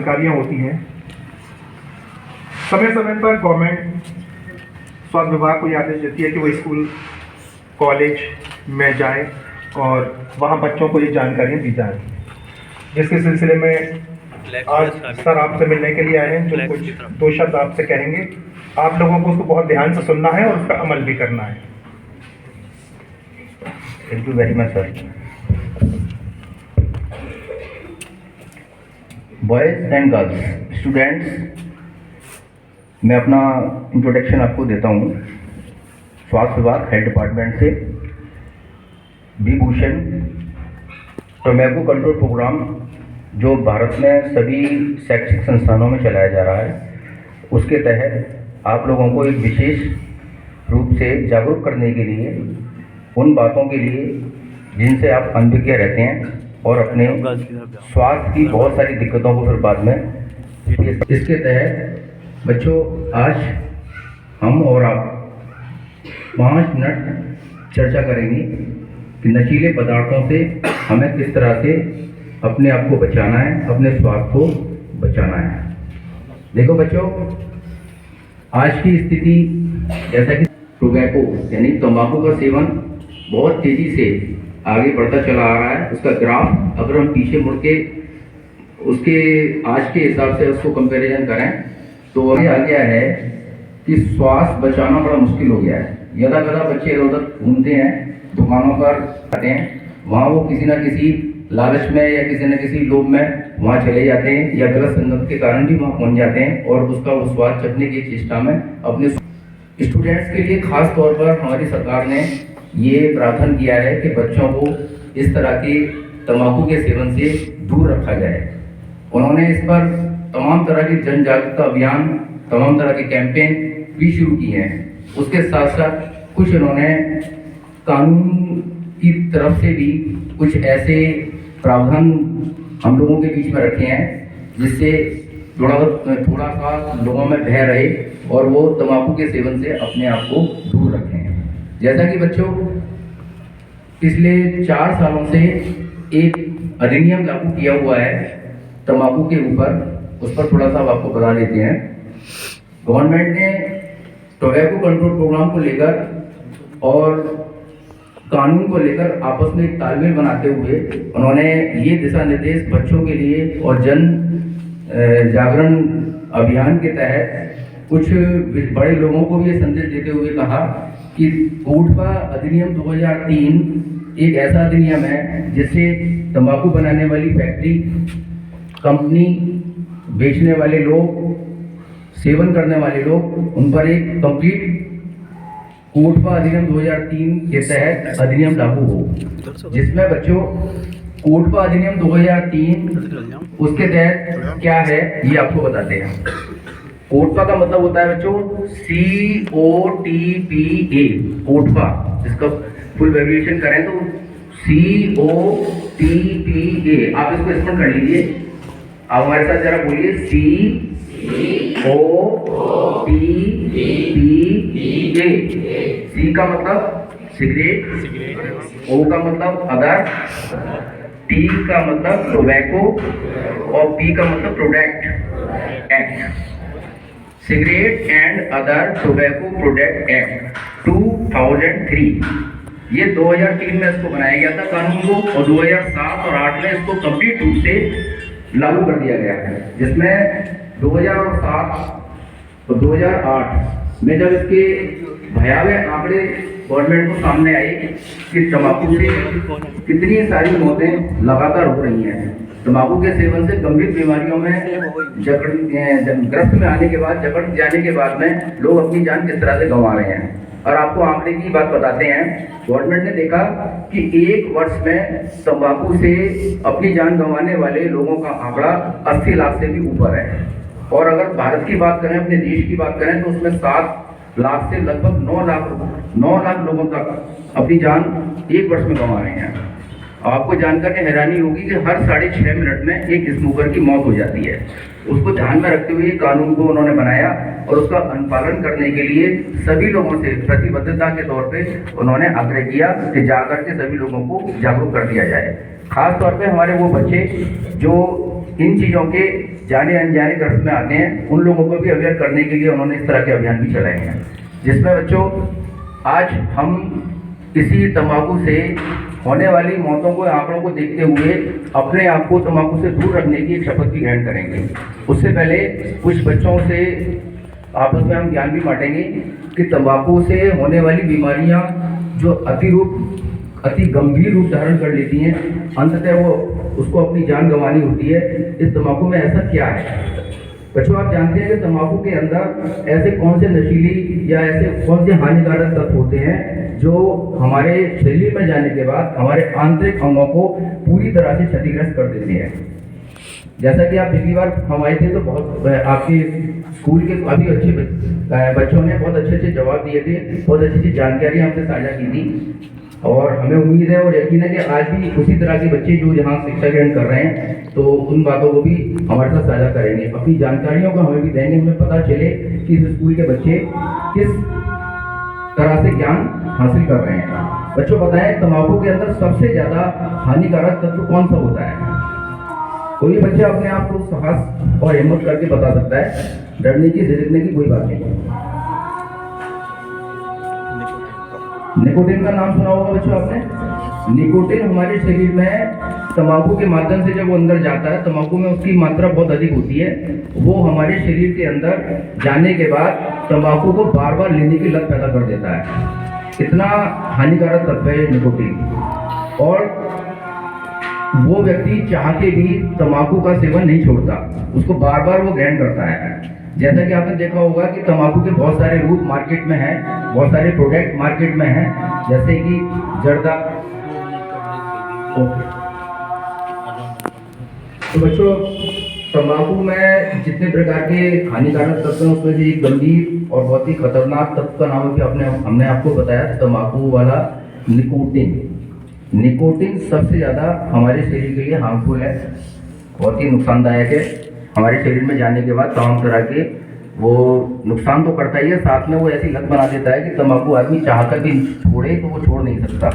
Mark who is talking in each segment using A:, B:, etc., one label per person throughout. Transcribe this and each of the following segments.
A: जानकारियाँ होती हैं। समय समय पर गवर्नमेंट स्वास्थ्य विभाग को ये आदेश देती है कि वो स्कूल कॉलेज में जाए और वहाँ बच्चों को ये जानकारियाँ दी जाएँ, जिसके सिलसिले में आज सर आपसे मिलने के लिए आए हैं, जो कुछ दो शब्द आपसे कहेंगे। आप लोगों को उसको बहुत ध्यान से सुनना है और उस पर अमल भी करना है।
B: Thank you very much sir. Boys and girls students, मैं अपना इंट्रोडक्शन आपको देता हूँ। स्वास्थ्य विभाग हेल्थ डिपार्टमेंट से B Bhushan tobacco control programme जो भारत में सभी शैक्षिक संस्थानों में चलाया जा रहा है, उसके तहत आप लोगों को एक विशेष रूप से जागरूक करने के लिए, उन बातों के लिए जिनसे आप अनभिज्ञ रहते हैं और अपने स्वास्थ्य की बहुत सारी दिक्कतों को फिर बाद में, इसके तहत बच्चों आज हम और आप 5 मिनट चर्चा करेंगे कि नशीले पदार्थों से हमें किस तरह से अपने आप को बचाना है, अपने स्वास्थ्य को बचाना है। देखो बच्चों, आज की स्थिति जैसा कि टोबैको यानी तंबाकू का सेवन बहुत तेज़ी से आगे बढ़ता चला आ रहा है। उसका ग्राफ अगर हम पीछे मुड़ के उसके आज के हिसाब से उसको कंपैरिजन करें तो अभी आ गया है कि स्वास्थ्य बचाना बड़ा मुश्किल हो गया है। यदा कदा बच्चे इधर उधर घूमते हैं, दुकानों पर आते हैं, वहाँ वो किसी न किसी लालच में या किसी न किसी लोभ में वहाँ चले जाते हैं या गलत संगत के कारण भी वहाँ पहुँच जाते हैं और उसका वो स्वाद चखने की चेष्टा में अपने स्टूडेंट्स के लिए खास तौर पर हमारी सरकार ने ये प्रावधान किया है कि बच्चों को इस तरह के तंबाकू के सेवन से दूर रखा जाए। उन्होंने इस पर तमाम तरह के जन जागरूकता अभियान, तमाम तरह के कैंपेन भी शुरू किए हैं। उसके साथ साथ कुछ इन्होंने कानून की तरफ से भी कुछ ऐसे प्रावधान हम लोगों के बीच में रखे हैं जिससे थोड़ा सा लोगों में भय रहे और वो तंबाकू के सेवन से अपने आप को दूर रखें। जैसा कि बच्चों पिछले 4 सालों से एक अधिनियम लागू किया हुआ है तंबाकू के ऊपर, उस पर थोड़ा सा आपको बता देते हैं। गवर्नमेंट ने टोबैको कंट्रोल प्रोग्राम को लेकर और कानून को लेकर आपस में एक तालमेल बनाते हुए उन्होंने ये दिशा निर्देश बच्चों के लिए और जन जागरण अभियान के तहत कुछ बड़े लोगों को भी ये संदेश देते हुए कहा कि कोटपा अधिनियम 2003 एक ऐसा अधिनियम है जिससे तंबाकू बनाने वाली फैक्ट्री, कंपनी, बेचने वाले लोग, सेवन करने वाले लोग, उन पर एक कंप्लीट कोटपा अधिनियम 2003 के तहत अधिनियम लागू हो, जिसमें बच्चों कोटपा अधिनियम 2003 उसके तहत क्या है ये आपको बताते हैं। कोटपा का मतलब होता है बच्चों COTPA, कोटपा, इसका फुल वेरिएशन करें तो COTPA। आप इसको स्पेल कर लीजिए, आप हमारे साथ जरा बोलिए COTPA। C का मतलब सिगरेट, O का मतलब अदर, T का मतलब टोबैको और P का मतलब product act. Cigarette and other tobacco product act 2003, ये 2003 में इसको बनाया गया था कानून को, और 2007 और 8 में इसको कंप्लीट रूप से लागू कर दिया गया है। जिसमें 2007 और 2008 में जब इसके भयावह आंकड़े गवर्नमेंट को सामने आए कि तंबाकू से कितनी सारी मौतें लगातार हो रही हैं, तंबाकू के सेवन से गंभीर बीमारियों में ग्रस्त में आने के बाद, जकड़ जाने के बाद में लोग अपनी जान किस तरह से गंवा रहे हैं। और आपको आंकड़े की बात बताते हैं, गवर्नमेंट ने देखा कि 1 वर्ष में तंबाकू से अपनी जान गंवाने वाले लोगों का आंकड़ा 80 लाख से भी ऊपर है। और अगर भारत की बात करें, अपने देश की बात करें, तो उसमें 7 लाख से लगभग 9 लाख लोगों तक अपनी जान 1 वर्ष में गंवा रहे हैं। आपको जानकर के हैरानी होगी कि हर 6.5 मिनट में एक स्मोकर की मौत हो जाती है। उसको ध्यान में रखते हुए कानून को उन्होंने बनाया और उसका अनुपालन करने के लिए सभी लोगों से प्रतिबद्धता के तौर पे उन्होंने आग्रह किया कि जाकर के सभी लोगों को जागरूक कर दिया जाए। खास तौर पे हमारे वो बच्चे जो इन चीज़ों के जाने अनजाने ग्रस्त में आते हैं, उन लोगों को भी अवेयर करने के लिए उन्होंने इस तरह के अभियान भी चलाए हैं, जिसमें बच्चों आज हम इसी तंबाकू से होने वाली मौतों को, आंकड़ों को देखते हुए अपने आप को तंबाकू से दूर रखने की एक शपथ भी ग्रहण करेंगे। उससे पहले कुछ बच्चों से आपस में हम ज्ञान भी बांटेंगे कि तंबाकू से होने वाली बीमारियां जो अति गंभीर रूप धारण कर लेती हैं, अंततः वो उसको अपनी जान गंवानी होती है। इस तंबाकू में ऐसा क्या है? बच्चों, आप जानते हैं कि तंबाकू के अंदर ऐसे कौन से नशीली या ऐसे कौन से हानिकारक तत्व होते हैं जो हमारे शरीर में जाने के बाद हमारे आंतरिक अंगों को पूरी तरह से क्षतिग्रस्त कर देते हैं। जैसा कि आप पिछली बार हम आए थे तो बहुत आपके स्कूल के काफ़ी अच्छे बच्चों ने बहुत अच्छे जवाब दिए थे, बहुत अच्छी जानकारी हमसे साझा की थी, और हमें उम्मीद है और यकीन है कि आज भी उसी तरह के बच्चे जो यहाँ शिक्षा ग्रहण कर रहे हैं तो उन बातों को भी हमारे साथ साझा करेंगे, अपनी जानकारियों को हमें भी देंगे, हमें पता चले कि इस स्कूल के बच्चे किस तरह से ज्ञान हासिल कर रहे हैं। बच्चों, बताएं तंबाकू के अंदर सबसे ज़्यादा हानिकारक तत्व कौन सा होता है? कोई बच्चा अपने आप को साहस और हिम्मत करके बता सकता है, डरने की झिझकने की कोई बात नहीं। निकोटीन का नाम सुना होगा बच्चों आपने। निकोटीन हमारे शरीर में तंबाकू के माध्यम से जब वो अंदर जाता है, तंबाकू में उसकी मात्रा बहुत अधिक होती है, वो हमारे शरीर के अंदर जाने के बाद तंबाकू को बार बार लेने की लत पैदा कर देता है। इतना हानिकारक तत्व है निकोटीन, और वो व्यक्ति चाह के भी तंबाकू का सेवन नहीं छोड़ता, उसको बार बार वो ग्रहण करता है। जैसा कि आपने देखा होगा कि तंबाकू के बहुत सारे रूप मार्केट में हैं, बहुत सारे प्रोडक्ट मार्केट में हैं, जैसे कि जर्दा। तो बच्चों, तंबाकू में जितने प्रकार के हानिकारक तत्व हैं उसमें से एक गंभीर और बहुत ही खतरनाक तत्व का नाम भी हमने आपको बताया, तंबाकू वाला निकोटीन। निकोटीन सबसे ज़्यादा हमारे शरीर के लिए हार्मफुल है, बहुत ही नुकसानदायक है। हमारे शरीर में जाने के बाद तमाम तरह के वो नुकसान तो करता ही है, साथ में वो ऐसी लत बना देता है कि तंबाकू आदमी चाहकर भी छोड़े तो वो छोड़ नहीं सकता।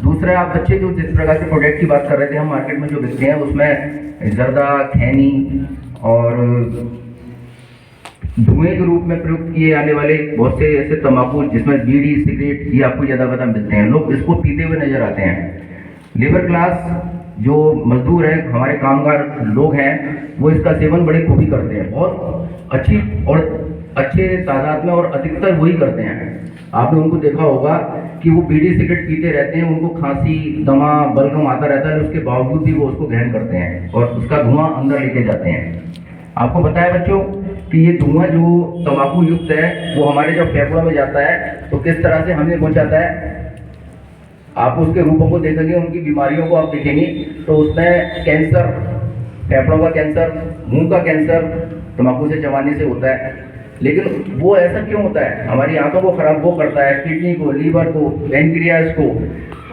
B: दूसरा, आप बच्चे जो जिस प्रकार के प्रोडक्ट की बात कर रहे थे, हम मार्केट में जो बिकते हैं उसमें जर्दा, खैनी और धुएं के रूप में प्रयुक्त किए आने वाले बहुत से ऐसे तंबाकू जिसमें बीड़ी, सिगरेट, ये आपको ज़्यादा पता मिलते हैं। लोग इसको पीते हुए नजर आते हैं। लेबर क्लास जो मजदूर हैं, हमारे कामगार लोग हैं, वो इसका सेवन बड़े खूबी करते हैं, बहुत अच्छी और अच्छे तादाद में, और अधिकतर वही करते हैं। आपने उनको देखा होगा कि वो बीड़ी सिगरेट पीते रहते हैं, उनको खांसी, दमा, बलगम आता रहता है, उसके बावजूद भी वो उसको ग्रहण करते हैं और उसका धुआं अंदर लेके जाते हैं। आपको बताया बच्चों कि ये धुआं जो तंबाकू युक्त है वो हमारे जब फेफड़ों में जाता है तो किस तरह से हमें पहुंचाता है। आप उसके रूपों को देखेंगे, उनकी बीमारियों को आप देखेंगे तो उसमें कैंसर, फेफड़ों का कैंसर, मुंह का कैंसर तंबाकू से चबाने से होता है। लेकिन वो ऐसा क्यों होता है? हमारी आंतों को खराब वो करता है, किडनी को, लीवर को, पैनक्रियाज को,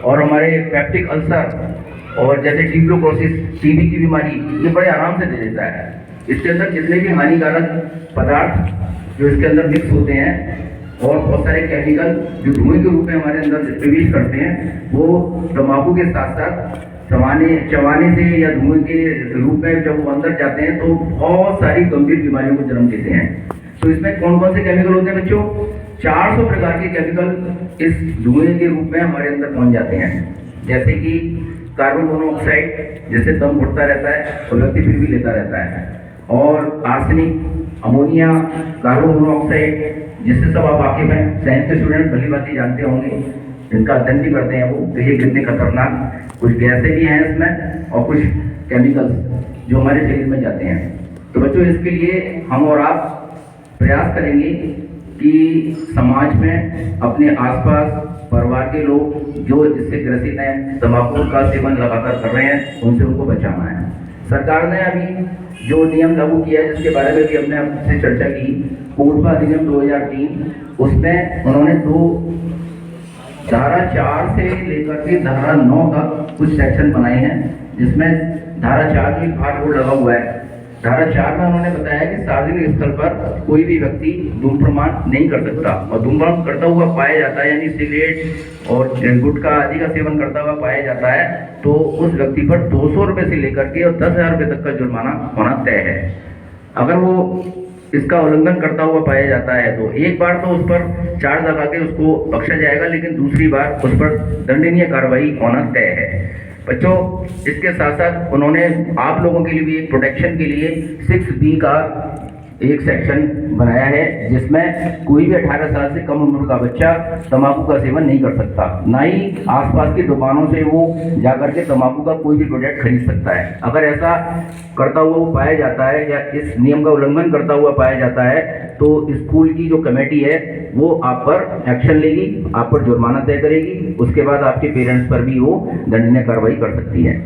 B: और हमारे पेप्टिक अल्सर और जैसे ट्यूबरकुलोसिस, टीबी की बीमारी, ये बड़े आराम से दे देता है। इसके अंदर जितने भी हानिकारक पदार्थ जो इसके अंदर मिक्स होते हैं और बहुत सारे केमिकल जो धुएं के रूप में हमारे अंदर प्रवेश करते हैं, वो तंबाकू के साथ साथ चबाने से या धुएं के रूप में जब वो अंदर जाते हैं तो बहुत सारी गंभीर बीमारियों को जन्म देते हैं। तो इसमें कौन कौन से केमिकल होते हैं बच्चों? 400 प्रकार के केमिकल इस धुएं के रूप में हमारे अंदर पहुंच जाते हैं, जैसे कि कार्बन मोनोऑक्साइड, जिससे दम घुटता रहता है और व्यक्ति फिर भी लेता रहता है, और आर्सेनिक, अमोनिया, कार्बन मोनोऑक्साइड, जिससे सब आप वाकिफ हैं, साइंस के स्टूडेंट भली बात जानते होंगे, इनका अध्ययन भी करते हैं वो, तो ये कितने खतरनाक कुछ गैसें भी हैं इसमें और कुछ केमिकल्स जो हमारे शरीर में जाते हैं। तो बच्चों, इसके लिए हम और आप प्रयास करेंगे कि समाज में अपने आसपास परिवार के लोग जो इससे ग्रसित हैं, तंबाकू का सेवन लगातार कर रहे हैं, उनसे उनको बचाना है। सरकार ने अभी जो नियम लागू किया है, जिसके बारे में भी हमने आपसे चर्चा की, कोर्पा अधिनियम 2003, उसमें उन्होंने धारा 4 से लेकर के धारा 9 तक कुछ सेक्शन बनाए हैं, जिसमें धारा 4 में भार बोर्ड लगा हुआ है, धारा 4 में उन्होंने बताया कि सार्वजनिक स्थल पर कोई भी व्यक्ति धूम्रपान नहीं कर सकता, और धूम्रपान करता हुआ पाया जाता है, यानी सिगरेट और गुटखा आदि का सेवन करता हुआ पाया जाता है, तो उस व्यक्ति पर 200 रुपये से लेकर के और 10,000 रुपये तक का जुर्माना होना तय है। अगर वो इसका उल्लंघन करता हुआ पाया जाता है तो एक बार तो उस पर चार्ज लगा के उसको बख्शा जाएगा, लेकिन दूसरी बार उस पर दंडनीय कार्रवाई होना तय है। बच्चों, इसके साथ साथ उन्होंने आप लोगों के लिए भी एक प्रोटेक्शन के लिए 6B का एक सेक्शन बनाया है, जिसमें कोई भी 18 साल से कम उम्र का बच्चा तंबाकू का सेवन नहीं कर सकता, ना ही आसपास की दुकानों से वो जाकर के तंबाकू का कोई भी प्रोडक्ट खरीद सकता है। अगर ऐसा करता हुआ वो पाया जाता है या इस नियम का उल्लंघन करता हुआ पाया जाता है तो स्कूल की जो कमेटी है वो आप पर एक्शन लेगी, आप पर जुर्माना तय करेगी, उसके बाद आपके पेरेंट्स पर भी वो दंडनीय कार्रवाई कर सकती है।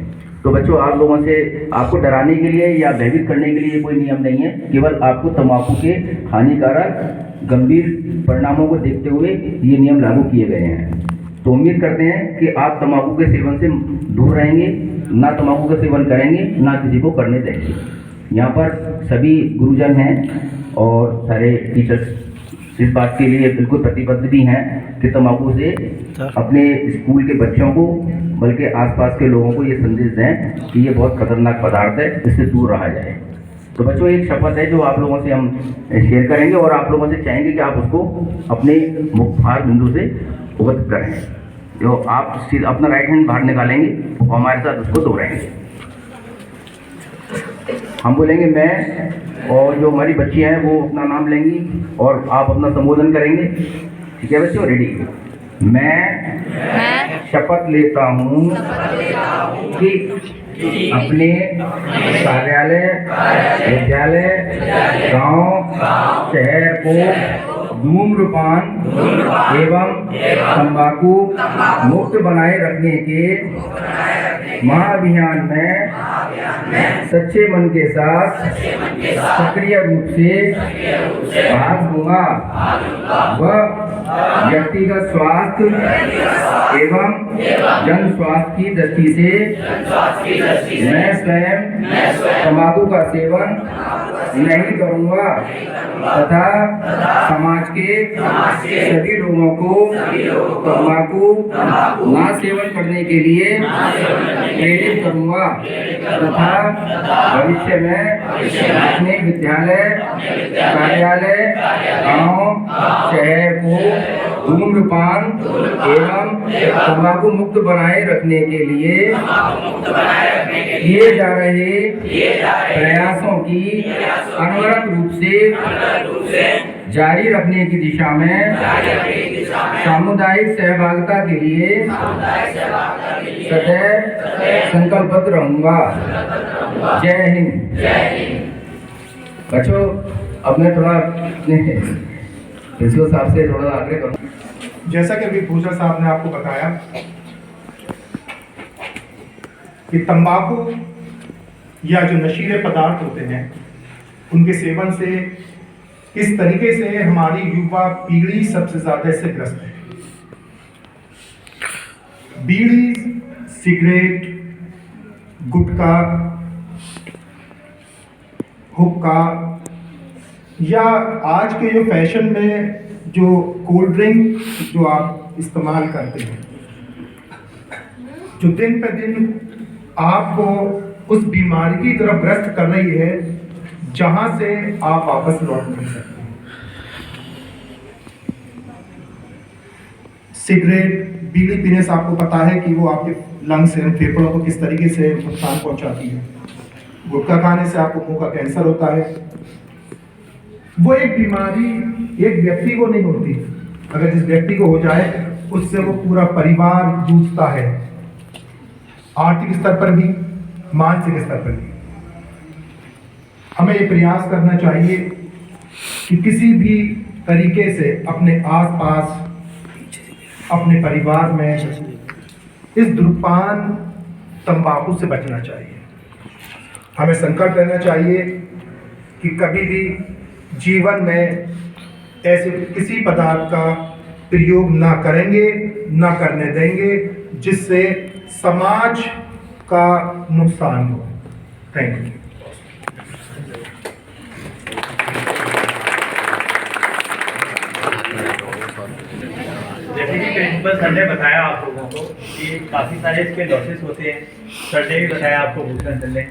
B: तो बच्चों, आप लोगों से आपको डराने के लिए या भयभीत करने के लिए कोई नियम नहीं है, केवल आपको तंबाकू के हानिकारक गंभीर परिणामों को देखते हुए ये नियम लागू किए गए हैं। तो उम्मीद करते हैं कि आप तंबाकू के सेवन से दूर रहेंगे, ना तंबाकू का सेवन करेंगे, ना किसी को करने देंगे। यहाँ पर सभी गुरुजन हैं और सारे टीचर्स इस बात के लिए बिल्कुल प्रतिबद्ध भी हैं कि तंबाकू से अपने स्कूल के बच्चों को बल्कि आसपास के लोगों को ये संदेश दें कि ये बहुत खतरनाक पदार्थ है, इससे दूर रहा जाए। तो बच्चों, एक शपथ है जो आप लोगों से हम शेयर करेंगे और आप लोगों से चाहेंगे कि आप उसको अपने मुख्य बिंदु से उगत करें। जो आप अपना राइट हैंड बाहर निकालेंगे और हमारे साथ उसको दोहराएंगे। हम बोलेंगे मैं, और जो हमारी बच्चियां हैं वो अपना नाम लेंगी और आप अपना संबोधन करेंगे। ठीक है बच्चों, रेडी? मैं शपथ लेता हूँ कि अपने कार्यालय, विद्यालय, गांव, शहर को धूम्रपान एवं तंबाकू मुक्त बनाए रखने के महाअभियान में सच्चे मन के साथ सक्रिय रूप से भाग लूंगा व व्यक्तिगत स्वास्थ्य एवं जन स्वास्थ्य की दृष्टि से मैं स्वयं तंबाकू का सेवन नहीं करूंगा तथा समाज के सभी लोगों को तंबाकू ना सेवन करने के लिए प्रेरित करूंगा तथा भविष्य में अपने विद्यालय, कार्यालय, गांव, शहर को धूम्रपान एवं तंबाकू मुक्त बनाए रखने के लिए किए जा रहे प्रयासों की अनवरत रूप से जारी रखने की दिशा में सामुदायिक सहभागिता के लिए सदैव संकल्पबद्ध रहूंगा। जय हिंद। बच्चों, अब मैं थोड़ा प्रिंसिपल साहब से थोड़ा आग्रह करूँ।
A: जैसा कि अभी भूषण साहब ने आपको बताया कि तंबाकू या जो नशीले पदार्थ होते हैं उनके सेवन से किस तरीके से हमारी युवा पीढ़ी सबसे ज्यादा इससे ग्रस्त है। बीड़ी, सिगरेट, गुटखा, हुक्का या आज के जो फैशन में जो कोल्ड ड्रिंक जो आप इस्तेमाल करते हैं, जो दिन पे दिन आपको उस बीमारी की तरफ ग्रस्त कर रही है जहां से आप वापस लौट नहीं सकते। सिगरेट, बीड़ी पीने से आपको पता है कि वो आपके लंग्स एवं फेफड़ों को किस तरीके से नुकसान पहुंचाती है। गुटखा खाने से आपको मुंह का कैंसर होता है। वो एक बीमारी एक व्यक्ति को नहीं होती, अगर जिस व्यक्ति को हो जाए उससे वो पूरा परिवार जूझता है, आर्थिक स्तर पर भी, मानसिक स्तर पर भी। हमें ये प्रयास करना चाहिए कि किसी भी तरीके से अपने आसपास, अपने परिवार में इस धूम्रपान, तंबाकू से बचना चाहिए। हमें संकल्प लेना चाहिए कि कभी भी जीवन में ऐसे किसी पदार्थ का प्रयोग ना करेंगे, ना करने देंगे जिससे समाज का नुकसान हो। Thank you.
C: प्रिंसिपल सर ने बताया आप लोगों को कि काफ़ी सारे इसके लॉसेस होते हैं। सर ने भी बताया आपको भूषण सर ने,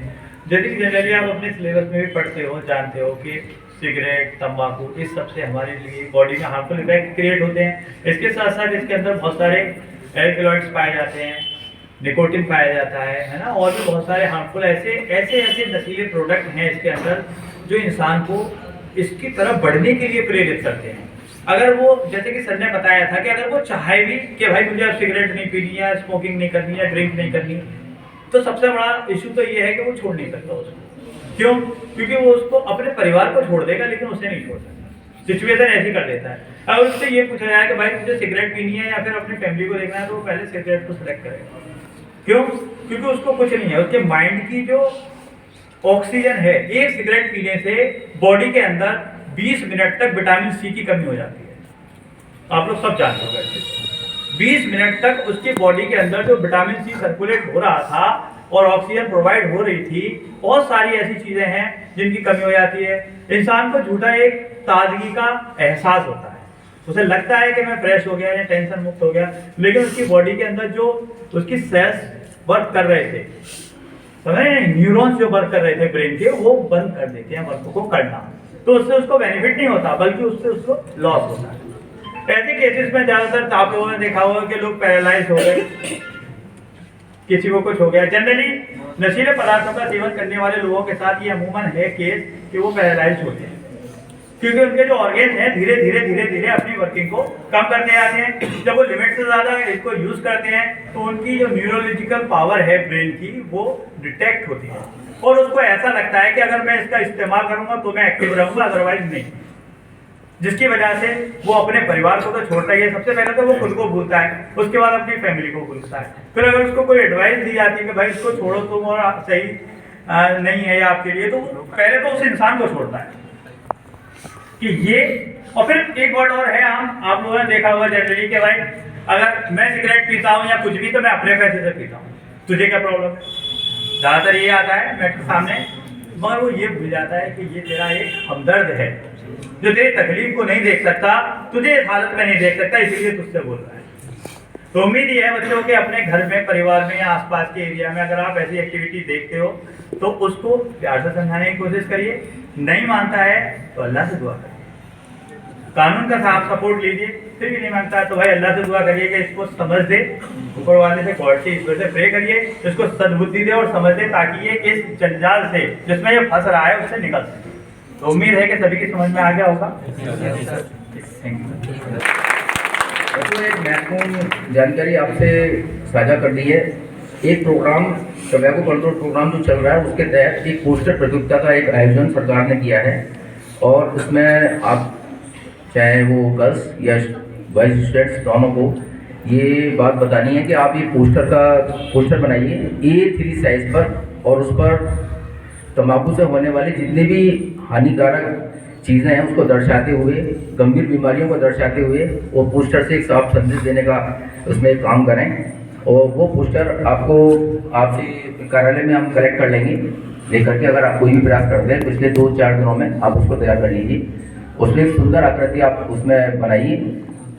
C: जैसे कि जनरली आप अपने सिलेबस में भी पढ़ते हो, जानते हो कि सिगरेट, तंबाकू, इस सब से हमारे लिए बॉडी में हार्मफुल इफेक्ट क्रिएट होते हैं। इसके साथ साथ इसके अंदर बहुत सारे एल्कलॉइड्स पाए जाते हैं, निकोटिन पाया जाता है ना, और भी बहुत सारे हार्मफुल ऐसे नशीले प्रोडक्ट हैं इसके अंदर जो इंसान को इसकी तरफ बढ़ने के लिए प्रेरित करते हैं। अगर वो, जैसे कि सर ने बताया था कि अगर वो चाहे भी कि भाई मुझे अब सिगरेट नहीं पीनी है, स्मोकिंग नहीं करनी है, ड्रिंक नहीं करनी, तो सबसे बड़ा इशू तो ये है कि वो छोड़ नहीं सकता उसको। क्यों? क्योंकि वो उसको अपने परिवार को छोड़ देगा लेकिन उसे नहीं छोड़ सकता। सिचुएशन ऐसी कर देता है। अगर उससे ये पूछा जाए कि भाई मुझे सिगरेट पीनी है या फिर अपनी फैमिली को देखना है, तो वो पहले सिगरेट को सिलेक्ट करेगा। क्यों? क्योंकि उसको कुछ नहीं है, उसके माइंड की जो ऑक्सीजन है, एक सिगरेट पीने से बॉडी के अंदर 20 मिनट तक विटामिन सी की कमी हो जाती है। आप लोग सब जानते हो। 20 मिनट तक उसकी बॉडी के अंदर जो विटामिन सी सर्कुलेट हो रहा था और ऑक्सीजन प्रोवाइड हो रही थी, बहुत सारी ऐसी चीजें हैं जिनकी कमी हो जाती है। इंसान को झूठा एक ताजगी का एहसास होता है, उसे लगता है कि मैं फ्रेश हो गया या टेंशन मुक्त हो गया, लेकिन उसकी बॉडी के अंदर जो उसकी सेल्स वर्क कर रहे थे, समझ रहे हैं, न्यूरॉन्स जो वर्क कर रहे थे ब्रेन के, वो बंद कर देते हैं वर्क को करना। तो उससे उसको बेनिफिट नहीं होता बल्कि उससे उसको लॉस होता है। ऐसे केसेस में ज्यादातर आप लोगों ने देखा होगा कि लोग पैरालाइज हो गए, किसी को कुछ हो गया। जनरली नशीले पदार्थों का सेवन करने वाले लोगों के साथ ये अमूमन है केस कि वो पैरालाइज होते हैं, क्योंकि उनके जो ऑर्गेन हैं धीरे धीरे अपनी वर्किंग को कम करते जाते हैं। जब वो लिमिट से ज्यादा इसको यूज करते हैं तो उनकी जो न्यूरोलॉजिकल पावर है ब्रेन की, वो डिटेक्ट होती है और उसको ऐसा लगता है कि अगर मैं इसका इस्तेमाल करूंगा तो मैं एक्टिव रहूंगा, अदरवाइज नहीं। जिसकी वजह से वो अपने परिवार को तो छोड़ता ही है, सबसे पहले तो वो खुद को भूलता है, उसके बाद अपनी फैमिली को भूलता है। फिर अगर उसको कोई एडवाइस दी जाती है कि भाई इसको छोड़ो तुम और सही नहीं है आपके लिए, तो पहले तो उस इंसान को छोड़ता है कि ये। और फिर एक वर्ड और है, आप लोगों ने देखा होगा जनरली कि भाई अगर मैं सिगरेट पीता हूँ या कुछ भी तो मैं अपने पैसे से पीता हूँ, तुझे क्या प्रॉब्लम है? ज्यादातर ये आता है मेरे सामने, मगर वो ये भूल जाता है कि ये तेरा एक हमदर्द है जो तेरी तकलीफ को नहीं देख सकता, तुझे इस हालत में नहीं देख सकता, इसलिए तुझसे बोल रहा है। तो उम्मीद ये है बच्चों के अपने घर में, परिवार में या आसपास के एरिया में अगर आप ऐसी एक्टिविटी देखते हो तो उसको प्यार से समझाने की कोशिश करिए। नहीं मानता है तो अल्लाह से दुआ करिए, कानून का साफ सपोर्ट लीजिए। फिर भी नहीं मानता है तो भाई अल्लाह से दुआ करिए कि इसको समझ दे, ऊपर वाले से, गॉड से, ईश्वर से प्रे करिए, इसको सद्बुद्धि दे और समझ दे, ताकि ये इस जंजाल से जिसमें ये फंस रहा है उससे निकल सके। तो उम्मीद है कि सभी की समझ में आ गया होगा।
B: तो एक महत्वपूर्ण जानकारी आपसे साझा कर दी है। एक प्रोग्राम, टोबैको कंट्रोल प्रोग्राम जो चल रहा है, उसके तहत एक पोस्टर प्रतियोगिता का एक आयोजन सरकार ने किया है और उसमें आप चाहे वो गर्ल्स या बॉयज स्टूडेंट्स दोनों को ये बात बतानी है कि आप ये पोस्टर बनाइए A3 साइज पर, और उस पर तंबाकू से होने वाले जितने भी हानिकारक चीज़ें हैं उसको दर्शाते हुए, गंभीर बीमारियों को दर्शाते हुए वो पोस्टर से एक साफ संदेश देने का उसमें एक काम करें। और वो पोस्टर आपसे कार्यालय में हम कलेक्ट कर लेंगे, लेकर के अगर आप कोई भी प्रयास करते हैं पिछले 2-4 दिनों में आप उसको तैयार कर लीजिए। उसमें एक सुंदर आकृति आप उसमें बनाइए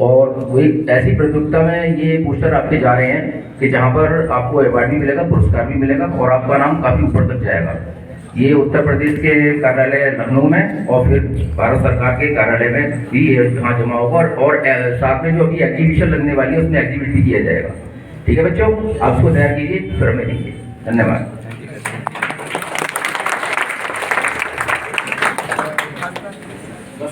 B: और वो एक ऐसी प्रतियोगिता में ये पोस्टर आपके जा रहे हैं कि जहाँ पर आपको अवार्ड भी मिलेगा, पुरस्कार भी मिलेगा और आपका नाम काफ़ी ऊपर तक जाएगा। ये उत्तर प्रदेश के कार्यालय लखनऊ में और फिर भारत सरकार के कार्यालय में भी यहाँ जमा होगा और साथ में जो अभी एग्जीबिशन लगने वाली है उसमें एग्जीबिट भी किया जाएगा। ठीक है बच्चों, आप उसको तैयार कीजिए, फिर हमें दीजिए। धन्यवाद।